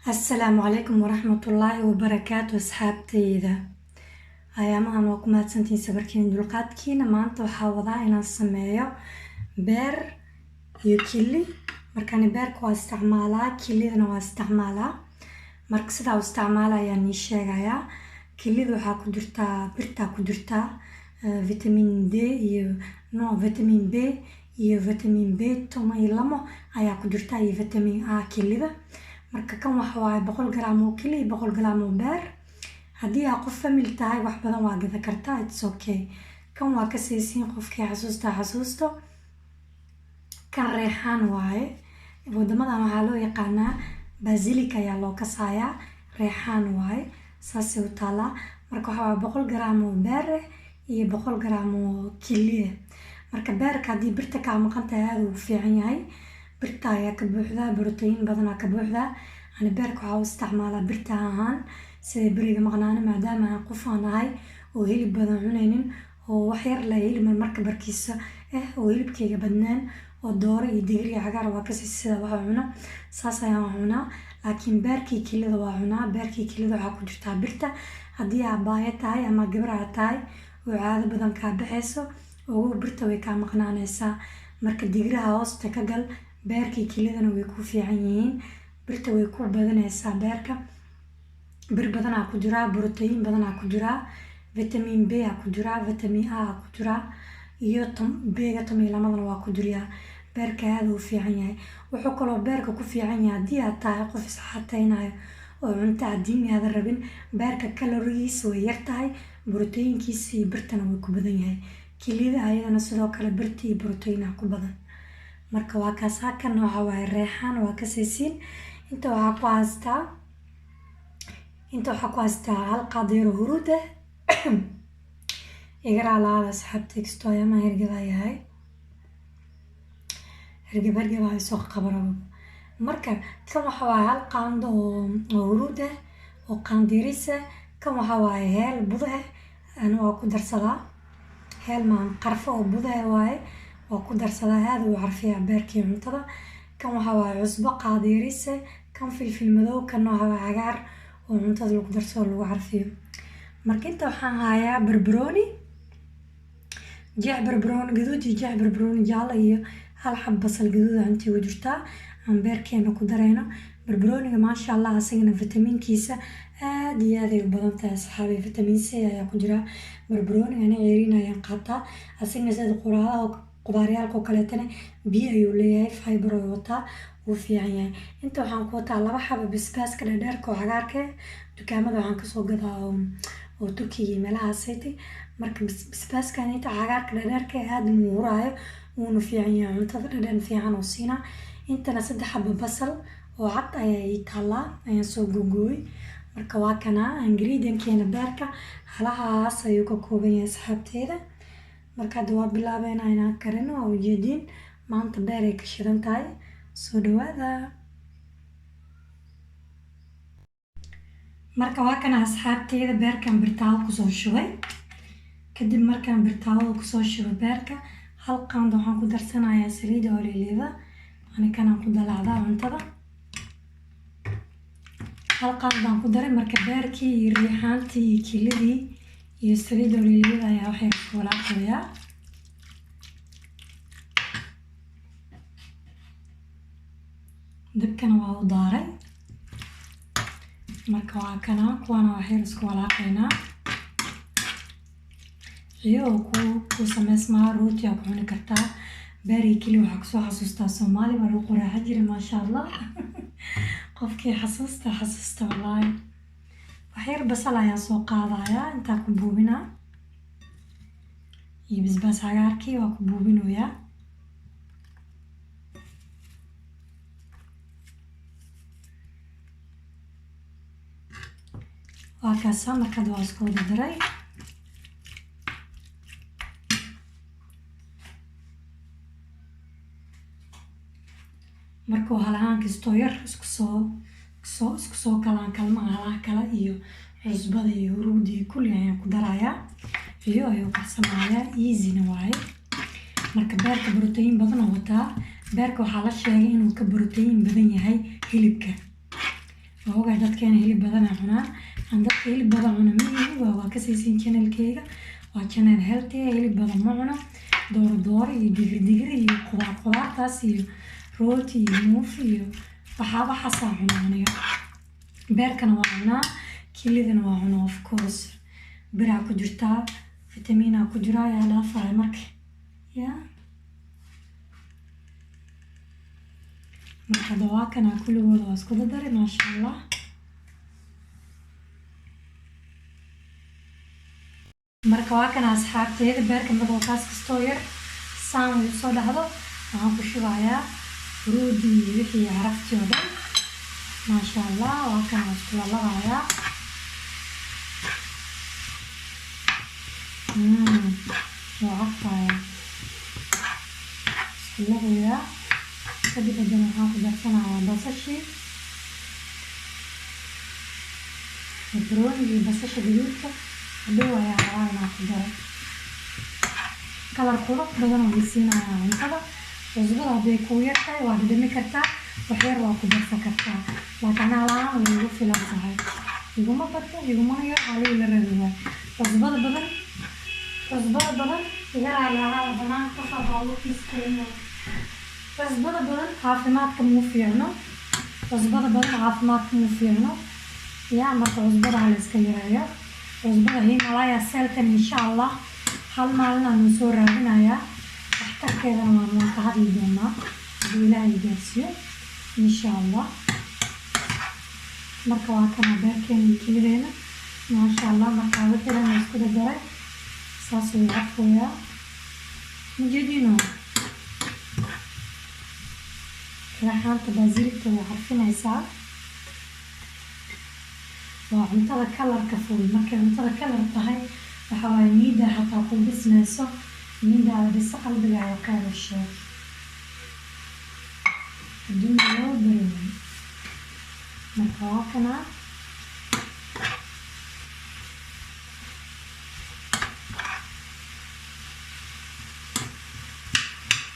السلام عليكم ورحمة الله وبركاته أصحابتيda ayaamahan waa ku mahadsantihiin sabarkiin dulqaadkiina maanta waxaa wadaa inaan sameeyo beer iyo kili markaan beerka waa isticmaalaa kilidana waa isticmaalaa marka sidaa u isticmaalaa ayaan ii sheegayaa kilida waxaa ku jirtaa birtaa ku jirtaa vitamin D iyo vitamin B iyo vitamin B12 ayaa ku jirtaa iyo vitamin A kilida marka kan waxa waaye 100 gram oo kili 100 gram oo beer haddii aad qof family tahay wax badan waa gada kartaa it's okay kan waa ka saysiin qofkii xasuusto kan reexaan waaye wadamadan waxaa loo yaqaanaa basilic ayaa loo kasayaa reexaan waaye saasay u taalaa marka waxaa waaye 100 gram oo beer iyo 100 gram oo kili marka beerka haddii birta kaa maqan tahay aad uu fiican yahay birta ayaa ka buuxdaa borotiin badan ka buuxdaa ani beerka waxaa u isticmaalaa birta ahaan sida bariga maqnaana maadaama aan qof aan ahay oo hilib badan cunaynin oo wax yar la hilib marka barkiisa oo hilibkayga badnaan oo dooro iyo digir iyo cagaar waa kasi sida waxa cuna saas ayaan cunaa laakiin beerkii kilida waa cunaa beerkii kilida waxaa ku jirtaa birta haddii aad baayo tahay ama gabar aad tahay oo caado badan kaa baxayso oo birta way kaa maqnaanaysaa marka digiraha hoosta ka gal beerkii kilidana way ku fiican yihiin birta way ku badanaysaa beerka bir badan ku jira borotiin badan ku jira vitamin B ku jira vitamin A ku jira iyo B-ga lamadana waa ku jira beerka aad uu fiican yahay wuxuu kaloo beerka ku fiican yahay haddii aad tahay qof isxataynayo oo cunto cadiimi aad rabin beerka calories way yar tahay borotiinkiisa iyo birtana way ku badan yahay kilida ayadana sidoo kale birta iyo borotiin ku badan marka waa kaas kan waxa waaye reexaan waa ka saysiin inta waxaa ku haystaa hal qaadiro huruud igara laada asxaabta kisto ayama hergaba yahay hergaba ay soo qabarabo marka kan waxa waaye hal qaando oo huruud oo qaandiris kan waxa waaye heel bud ana waa ku darsadaa heel maan qarfo oo bud waaye waa ku darsadaa aad uu carfiyaa beerkii cuntada kan waxa waaye cusbo qaadiris kan filfil madow kan waxa waaye cagaar oo cuntada lagu darso lagu carfiyo marka inta waxaan hayaa barbarooni jeex barbarooni gaduud iyo jeex barbarooni jaalo iyo hal xab basal gaduud intii ku jirtaa aan beerkeena ku dareyno barbarooniga maasha Allah asagana vitaminkiisa aad iyo aad ay u badan tahay asxaabi vitamin C ayaa ku jira barbarooniga ana ceeriin ayaan qaataa asagana sida qudaariyaalka kaleetana biyo ayuu leeyahay fiber oo wataa wuu fiican yahay inta waxaan ku wataa 2 xabo basbaaska dheerka oo cagaarka dukaamada waxaan kasoo gadaa oo Turkiga meelaha saytay marka basbaaska inta cagaarka dheerka aad u huraayo wuu fiican yahay cuntada dhadhan fiican oo siina intana 3 xabo basal oo cad ayay talaa ayaan soo gogooy marka waa kana ingredient-keena beerka halahaas ayuu ka kooban yahay asxaabteeda marka waa bilaabeen inaan karino oo jeedin maanta beer ay ka shidan tahay soo dhawaada marka waa kana asxaabteeda beerkan birtaawo ku soo shubay kadib markaan birtaawo ku soo shubay beerka hal qaando waxaan ku darsanayaa saliid oliiva ani kana ku dalacdaa cuntada hal qaando ku daray marka beerkii iyo riixaantii iyo kilidii iyo saliid oliiva ayaa waxay ku walaaqayaa dabkana waa u daaray marka waa kana kuwana waxay isku walaaqaynaa iyo ku sameysmaa rooti aad ku cuni kartaa beeri kili waxaa kusoo xasuustaa Soomaali waa lagu qoraaxa jiray maasha Allah qofkii xasuusta wallaahi waxyar basal ayaan soo qaadayaa intaa ku buubinaa iyo basbaas cagaarkii waa ku buubinoyaa waa kaasa markaad waa isku daray markuu halahaan kastoo yar isku soo kalaan kalmaha halaha kale iyo cusbada iyo huruudi iyo kulli ayaan ku darayaa iyo ayuu karsamayaa easy-na waaye marka beerka borotiin badan oo wataa beerka waxaa la sheegay inuu ka borotiin badan yahay hilibka وهو دad كان hilib badan cunaan aan dadka hilib badan cuna miyihi waa ka siisin channelkayga waa channel healthy hilib badan ma cuno dooro iyo digir iyo qudaartaas iyo rooti iyo muuf iyo waxaa cunaa aniga beerkana waa cunaa kilidana waa cunaa of course biraa ku jirtaa fitamiina ku jira ayaa dhaafaya marka marka dawaakana kulligooda waa isku daray maasha allah marka waa kana asxaabteeda beerka markuu kaas kastoo yar saan uu soo dhacdo waxaan ku shubayaa roodi iyo wixii caraftii oo dhan maasha allah waa kana isku lalabayaa waa cafaya isku labayaa kadib haddana waxaan ku darsanayaa basashii barbarooniga iyo basasha gaduudka hadhow ayaa rabaa inaan ku daro kalar qurux badan oo isiinayaa cuntada cusbada hadday kuu yar tahay waa dhadhami kartaa wax yar waa ku darsan kartaa laakiin alaan way igu filan tahay iguma badno igumana yar halii la rabi waay cusbada badan igaraa lahaa banaanka kasoo baxdo cusbada badan caafimaadka muu fiicno yaa marka cusbada la iska yareeyo cusbada Himalaya seltan insha Allah hal maalin aan soo raadinayaa waxtarkeedana waan ka hadli doonaa hadii Ilaahay gaarsiiyo insha Allah marka waa kana beerkeena kilideena maasha Allah marka wixii la isku daray saas oo afooya mujidino raxanta basilika waa xarfinaysaa waa cuntada kalarka ful markay cuntada kalar tahay waxa waaye niida hataa ku dhismayso niidaada dhisa qalbigaaga ka hesho adduunka loo baryay marka waa kana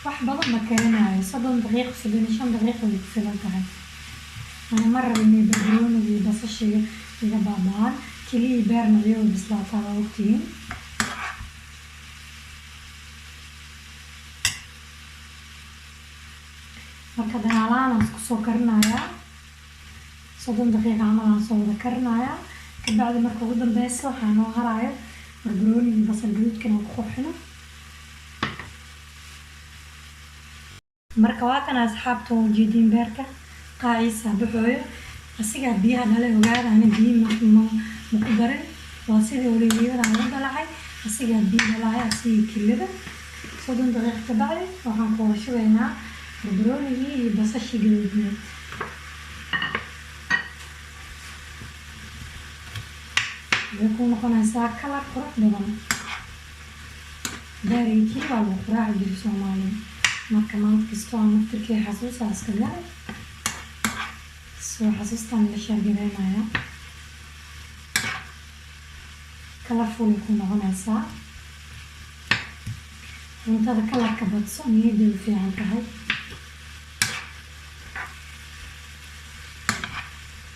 wax badan ma karinayo 30 daqiiqo 35 daqiiqo way ku filan tahay أنا مرة إني بربروني ببصشة إذا بعضان كلي بارنا اليوم بسلاطة وقتين مركز على نسكسو كرنايا 30 دقيقة عمل نسو ذكرنايا بعد مركز قدام بيسو حانو هرايا بربروني ببصل جلود كنا بخوحنا مركواتنا أصحابتو جيدين بيركا قاعيسة بحوية أسيقى بيها دالي وقاعد أنا بيه مقدرين واسيقى وليوية دالي دالعي أسيقى بيه دالعي أسيقى كلبة 30 دقيقة تبعلي وحنقول شوينا بربروني بصشي قلوبني بيكون قنا ساعة كلار قرق بدن داريكي والو قراع جيب سومالي marka maanta kastoo aan naftirkii xasuusa iska galay soo xasuustaan la sheegaynaya colorful ku noqonaysaa cuntada kalarka badso niyadda u fiican tahay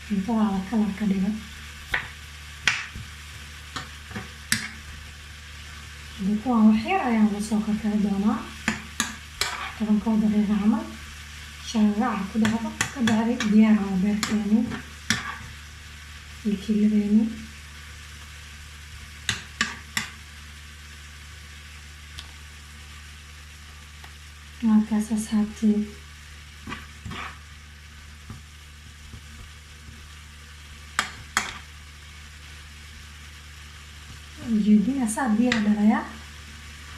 cuntada kalarka dhiga kuwaan wax yar ayaan la soo karkari doonaa 10 دقيقة عمل شغاعة كده هذا كده هذي ديار على بيركاني الكيلويني هكذا أصحابتي جدي أصعب ديار درايا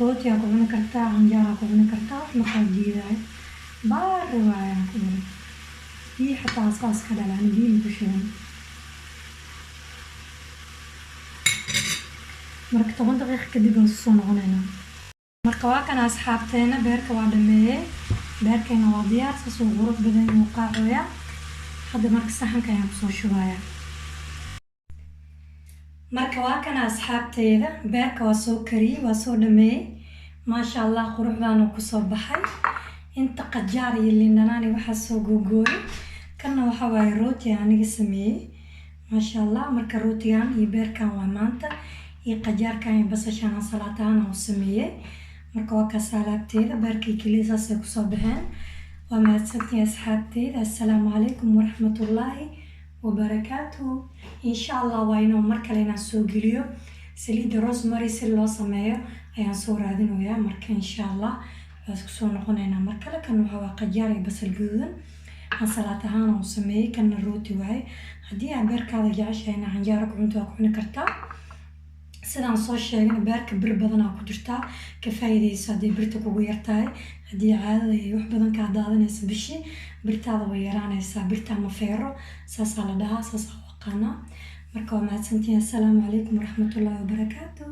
روتي أكو عنا كرتا عنجارة أكو عنا كرتا مخال جيداي بار رواية أكو دي حتى أصاص كده لأن دي مكشون مرك 10 دقيقة كده بنصون عنينا مركا واكنا أصحابتينا بيركا وادمي بيركا نواديار ساسو غروف بدن موقعويا حد مرك سحن كان يبصو شوية marka waa kana asxaabteyda beerka waa soo kariyay waa soo dhameeyay ma sha Allah quruxdaan ku soo baxay inta qajaar iyo liin dhanaan waxa soo googooyay kana waxaa waaye rooti aniga sameeyey maasha allah. marka rootigan iyo beerkan waa maanta iyo qajaarkan iyo basashan ansalaatahan aan sameeyey. marka waa kaas alaabteeda beerkii keliya saasay kusoo baxeen. waa mahadsantihiin asxaabteyda. assalaamu calaykum waraxmatullaahi wabarakaatuhu. insha allah waa inuu mar kale inaan soo geliyo saliidda rosemary si loo sameeyo ayaan soo raadinayaa. marka insha allah waa isku soo noqonaynaa mar kale. kan waxaa waa qajaar iyo basal gaduudan ansalaat ahaan aan sameeyey. kana rooti waaye. haddii aad beerkaada jeceshahayna canjeero ku cunto waa ku cuni kartaa. sidaan soo sheegay beerka bir badan aa ku jirtaa, ka faa'iideyso haddii birta kugu yartahay. haddii caadada iyo wax badan kaa daadanaysa bishii birtaada way yaraanaysaa. birta ama feero saasaa la dhahaa, saasaa u aqaanaa. marka waa mahadsantihiin. assalaamu calaykum waraxmatullaahi wabarakaatuh.